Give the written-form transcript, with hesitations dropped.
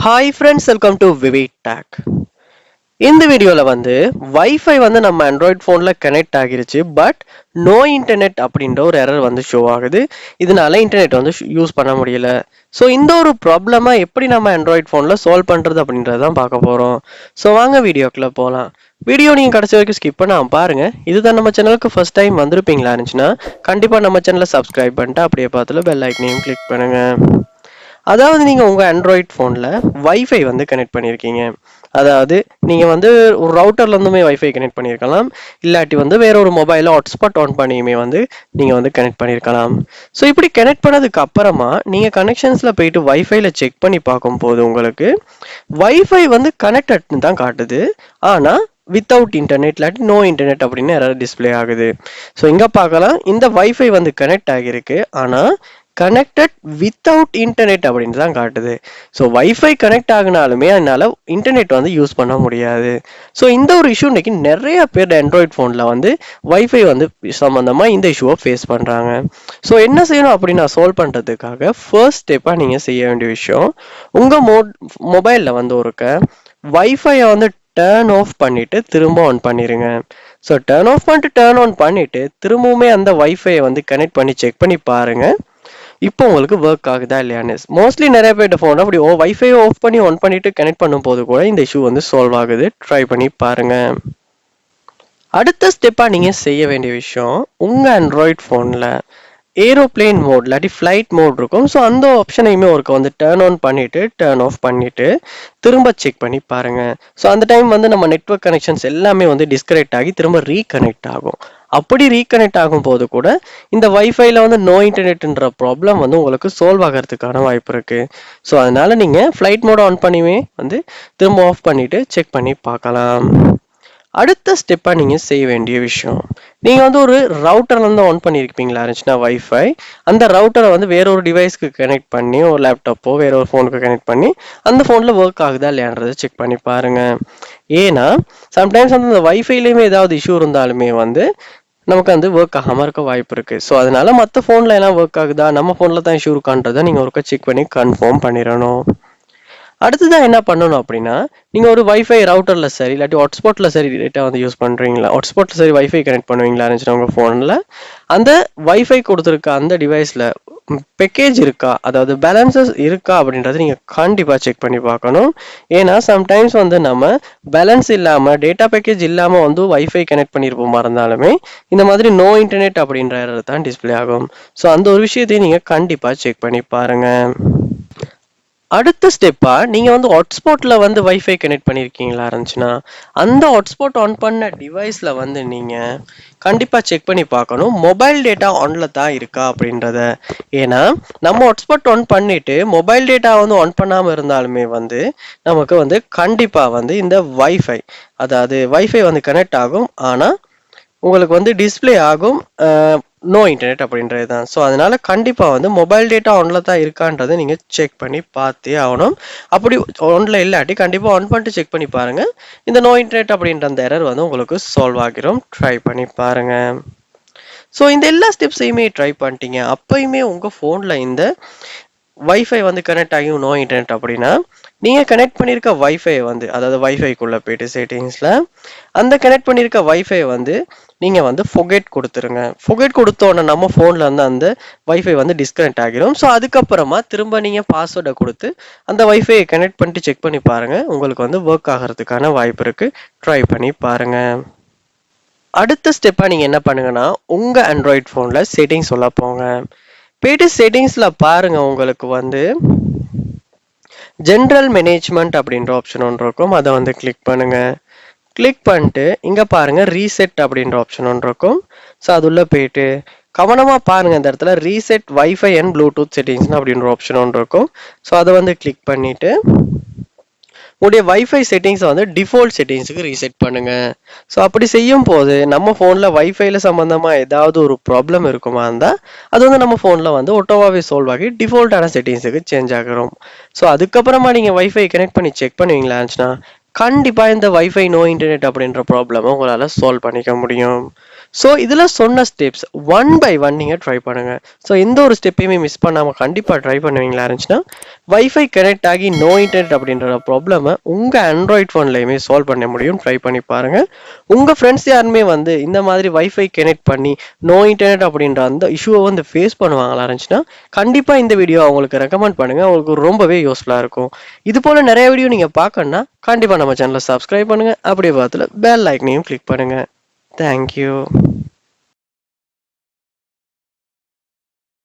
Hi friends, welcome to VividTech. இந்த வீடியோல wifi நம்ம ஆண்ட்ராய்ட் ஃபோன்ல கனெக்ட் ஆகிருச்சு பட் நோ இன்டர்நெட் அப்படின்ற ஒரு எரர் ஷோ ஆகுது. இதனால இன்டர்நெட் யூஸ் பண்ண முடியல. ஸோ இந்த ஒரு ப்ராப்ளமா எப்படி நம்ம ஆண்ட்ராய்ட் ஃபோன்ல சால்வ் பண்றது அப்படின்றதான் பார்க்க போறோம். ஸோ வாங்க வீடியோக்குள்ள போலாம். வீடியோ நீங்க கடைசி வரைக்கும் ஸ்கிப் பண்ணாம பாருங்க. இதுதான் நம்ம சேனலுக்கு ஃபர்ஸ்ட் டைம் வந்திருப்பீங்களா இருந்துச்சுன்னா கண்டிப்பா நம்ம சேனலை சப்ஸ்கிரைப் பண்ணிட்டு அப்படியே பார்த்துல பெல் ஐக்கனையும் கிளிக் பண்ணுங்க. அதாவது நீங்க உங்க ஆண்ட்ராய்ட் ஃபோன்ல வைஃபை கனெக்ட் பண்ணியிருக்கீங்க. அதாவது நீங்க ஒரு ரவுட்டர்ல இருந்துமே வைஃபை கனெக்ட் பண்ணியிருக்கலாம். இல்லாட்டி வேற ஒரு மொபைல ஹாட்ஸ்பாட் ஆன் பண்ணியுமே நீங்க கனெக்ட் பண்ணியிருக்கலாம். ஸோ இப்படி கனெக்ட் பண்ணதுக்கு அப்புறமா நீங்க கனெக்ஷன்ஸ்ல போயிட்டு வைஃபைல செக் பண்ணி பார்க்கும்போது உங்களுக்கு வைஃபை கனெக்டட்னு தான் காட்டுது. ஆனா வித்தவுட் இன்டர்நெட் இல்லாட்டி நோ இன்டர்நெட் அப்படின்னு எரர் டிஸ்பிளே ஆகுது. ஸோ இங்க பார்க்கலாம் இந்த வைஃபை கனெக்ட் ஆகியிருக்கு. ஆனா கனெக்டட் வித்தவுட் இன்டர்நெட் அப்படின்னு தான் காட்டுது. ஸோ வைஃபை கனெக்ட் ஆகினாலுமே அதனால இன்டர்நெட் யூஸ் பண்ண முடியாது. ஸோ இந்த ஒரு இஷ்யூ இன்னைக்கு நிறைய பேர் ஆண்ட்ராய்ட் ஃபோனில் வைஃபை சம்மந்தமாக இந்த இஷ்யூவை ஃபேஸ் பண்ணுறாங்க. ஸோ என்ன செய்யணும் அப்படின்னு நான் சால்வ் பண்ணுறதுக்காக ஃபர்ஸ்ட் ஸ்டெப்பாக நீங்கள் செய்ய வேண்டிய விஷயம், உங்கள் மொபைலில் ஒருக்க வைஃபையை டர்ன் ஆஃப் பண்ணிட்டு திரும்ப ஆன் பண்ணிருங்க. ஸோ டர்ன் ஆஃப் பண்ணிட்டு டர்ன் ஆன் பண்ணிட்டு திரும்பவுமே அந்த வைஃபையை கனெக்ட் பண்ணி செக் பண்ணி பாருங்க இப்போ உங்களுக்கு ஒர்க் ஆகுதா இல்லையான்னு. மோஸ்ட்லி நிறைய பேர் ஃபோன் அப்படி வைஃபை ஆஃப் பண்ணி ஆன் பண்ணிட்டு கனெக்ட் பண்ணும் போது கூட இந்த இஷ்யூ சால்வ் ஆகுது. ட்ரை பண்ணி பாருங்க. அடுத்த ஸ்டெப்பா நீங்க செய்ய வேண்டிய விஷயம், உங்க ஆண்ட்ராய்ட் ஃபோன்ல ஏரோப்ளேன் மோட் இல்லாட்டி ஃப்ளைட் மோட் இருக்கும். ஸோ அந்த ஆப்ஷனையுமே ஒரு டர்ன் ஆன் பண்ணிட்டு டர்ன் ஆஃப் பண்ணிட்டு திரும்ப செக் பண்ணி பாருங்க. ஸோ அந்த டைம் நம்ம நெட்வொர்க் கனெக்ஷன்ஸ் எல்லாமே டிஸ்கனெக்ட் ஆகி திரும்ப ரீகனெக்ட் ஆகும். அப்படி ரீகனெக்ட் ஆகும் போது கூட இந்த வைஃபைல நோ இன்டர்நெட்ன்ற ப்ராப்ளம் உங்களுக்கு சால்வ் ஆகிறதுக்கான வாய்ப்பு இருக்கு. ஸோ அதனால நீங்க ஃப்ளைட் மோட் ஆன் பண்ணியுமே திரும்ப ஆஃப் பண்ணிட்டு செக் பண்ணி பார்க்கலாம். அடுத்த ஸ்டெப்பா நீங்க செய்ய வேண்டிய விஷயம், நீங்க ஒரு ரவுட்டர்ல இருந்து ஆன் பண்ணிருப்பீங்களா இருந்துச்சுன்னா வைஃபை, அந்த ரவுட்டரை வேற ஒரு டிவைஸ்க்கு கனெக்ட் பண்ணி ஒரு லேப்டாப்போ வேற ஒரு ஃபோனுக்கு கனெக்ட் பண்ணி அந்த ஃபோன்ல ஒர்க் ஆகுதா இல்லையான்றதை செக் பண்ணி பாருங்க. ஏன்னா சம்டைம்ஸ் அந்த வைஃபைலயுமே ஏதாவது இஷ்யூ இருந்தாலுமே நமக்கு ஒர்க் ஆகாம இருக்க வாய்ப்பு இருக்கு. ஸோ அதனால மற்ற ஃபோன்ல எல்லாம் ஒர்க் ஆகுதா, நம்ம ஃபோன்ல தான் இஷ்யூ இருக்கான்றதை நீங்க ஒருக்கா செக் பண்ணி கன்ஃபார்ம் பண்ணிடணும். அடுத்ததான் என்ன பண்ணணும் அப்படின்னா, நீங்க ஒரு வைஃபை ரவுட்டர்ல சரி இல்லாட்டி ஹாட்ஸ்பாட்ல சரி டேட்டா யூஸ் பண்றீங்களா, ஹாட்ஸ்பாட்ல சரி வைஃபை கனெக்ட் பண்ணுவீங்களா இருந்துச்சுன்னா உங்க ஃபோன்ல அந்த வைஃபை கொடுத்துருக்க அந்த டிவைஸ்ல பேக்கேஜ் இருக்கா, அதாவது பேலன்சஸ் இருக்கா அப்படின்றத நீங்க கண்டிப்பா செக் பண்ணி பார்க்கணும். ஏன்னா சம்டைம்ஸ் நம்ம பேலன்ஸ் இல்லாம டேட்டா பேக்கேஜ் இல்லாம வைஃபை கனெக்ட் பண்ணிருப்போமா இருந்தாலுமே இந்த மாதிரி நோ இன்டர்நெட் அப்படின்ற தான் டிஸ்பிளே ஆகும். ஸோ அந்த ஒரு விஷயத்தையும் நீங்க கண்டிப்பா செக் பண்ணி பாருங்க. அடுத்த ஸ்டெப்பா நீங்க ஹாட்ஸ்பாட்ல வைஃபை கனெக்ட் பண்ணிருக்கீங்களா இருந்துச்சுன்னா அந்த ஹாட்ஸ்பாட் ஆன் பண்ண டிவைஸ்ல நீங்க கண்டிப்பா செக் பண்ணி பார்க்கணும் மொபைல் டேட்டா ஆன்ல தான் இருக்கா அப்படின்றத. ஏன்னா நம்ம ஹாட்ஸ்பாட் ஆன் பண்ணிட்டு மொபைல் டேட்டா ஆன் பண்ணாம இருந்தாலுமே நமக்கு கண்டிப்பா இந்த வைஃபை, அதாவது வைஃபை கனெக்ட் ஆகும். ஆனா உங்களுக்கு டிஸ்பிளே ஆகும் நோ இன்டர்நெட் அப்படின்றது தான். ஸோ அதனால கண்டிப்பா மொபைல் டேட்டா ஆன்ல தான் இருக்கான்றதை நீங்க செக் பண்ணி பார்த்தே ஆகணும். அப்படி ஆன்ல இல்லாட்டி கண்டிப்பா ஆன் பண்ணிட்டு செக் பண்ணி பாருங்க. இந்த நோ இன்டர்நெட் அப்படின்ற அந்த எரர் உங்களுக்கு சால்வ் ஆகிரும். ட்ரை பண்ணி பாருங்க. ஸோ இந்த எல்லா ஸ்டெப்ஸையுமே ட்ரை பண்ணிட்டீங்க, அப்பயுமே உங்க ஃபோன்ல இந்த வைஃபை கனெக்ட் ஆகியும் நோ இன்டர்நெட் அப்படின்னா நீங்க கனெக்ட் பண்ணிருக்க வைஃபை அதாவது வைஃபைக்குள்ள போயிட்டு செட்டிங்ஸ்ல அந்த கனெக்ட் பண்ணிருக்க வைஃபை நீங்க ஃபொகெட் கொடுத்துருங்க. ஃபொகெட் கொடுத்தோன்னே நம்ம ஃபோன்ல அந்த வைஃபை டிஸ்கனெக்ட் ஆகிரும். ஸோ அதுக்கப்புறமா திரும்ப நீங்க பாஸ்வேர்டை கொடுத்து அந்த வைஃபையை கனெக்ட் பண்ணிட்டு செக் பண்ணி பாருங்க. உங்களுக்கு ஒர்க் ஆகிறதுக்கான வாய்ப்பு இருக்கு. ட்ரை பண்ணி பாருங்க. அடுத்த ஸ்டெப்பா நீங்க என்ன பண்ணுங்கன்னா, உங்க ஆண்ட்ராய்ட் ஃபோன்ல செட்டிங்ஸ் உள்ள போங்க. போயிட்டு செட்டிங்ஸ்ல பாருங்க, உங்களுக்கு ஜென்ரல் மேனேஜ்மெண்ட் அப்படின்ற ஆப்ஷன் ஒன்று இருக்கும். அதை கிளிக் பண்ணுங்க. கிளிக் பண்ணிட்டு இங்க பாருங்க ரீசெட் அப்படின்ற ஆப்ஷன் ஒன்று இருக்கும். ஸோ அது உள்ள போயிட்டு கவனமா பாருங்க, இந்த இடத்துல reset wifi and Bluetooth settings அப்படின்ற ஆப்ஷன் ஒன்று இருக்கும். ஸோ அதை கிளிக் பண்ணிட்டு உங்களுடைய வைஃபை செட்டிங்ஸை டிஃபால்ட் செட்டிங்ஸுக்கு ரீசெட் பண்ணுங்க. ஸோ அப்படி செய்யும் போது நம்ம ஃபோனில் வைஃபைல சம்மந்தமாக ஏதாவது ஒரு ப்ராப்ளம் இருக்குமா இருந்தால் அது நம்ம ஃபோனில் ஒட்டோவாவே சால்வ் ஆகி டிஃபால்ட்டான செட்டிங்ஸுக்கு சேஞ்ச் ஆகிரும். ஸோ அதுக்கப்புறமா நீங்கள் வைஃபை கனெக்ட் பண்ணி செக் பண்ணுவீங்களா இருந்துச்சுன்னா கண்டிப்பாக இந்த வைஃபை நோ இன்டர்நெட் அப்படின்ற ப்ராப்ளமை உங்களால் சால்வ் பண்ணிக்க முடியும். ஸோ இதில் சொன்ன ஸ்டெப்ஸ் ஒன் பை ஒன் நீங்கள் ட்ரை பண்ணுங்கள். ஸோ எந்த ஒரு ஸ்டெப்பையுமே மிஸ் பண்ணாமல் கண்டிப்பாக ட்ரை பண்ணுவீங்களா இருந்துச்சுன்னா வைஃபை கனெக்ட் ஆகி நோ இன்டர்நெட் அப்படின்ற ப்ராப்ளமை உங்கள் ஆண்ட்ராய்ட் ஃபோன்லையுமே சால்வ் பண்ண முடியும். ட்ரை பண்ணி பாருங்கள். உங்கள் ஃப்ரெண்ட்ஸ் யாருமே வந்து இந்த மாதிரி வைஃபை கனெக்ட் பண்ணி நோ இன்டர்நெட் அப்படின்ற அந்த இஷ்யூவை வந்து ஃபேஸ் பண்ணுவாங்களா இருந்துச்சுன்னா கண்டிப்பாக இந்த வீடியோ அவங்களுக்கு ரெக்கமெண்ட் பண்ணுங்கள். அவங்களுக்கு ரொம்பவே யூஸ்ஃபுல்லாக இருக்கும். இது போல் நிறைய வீடியோ நீங்கள் பார்க்கணுன்னா கண்டிப்பாக நம்ம சேனலை சப்ஸ்கிரைப் பண்ணுங்கள். அப்படியே பார்த்துல பெல் ஐக்கனையும் கிளிக் பண்ணுங்கள். Thank you.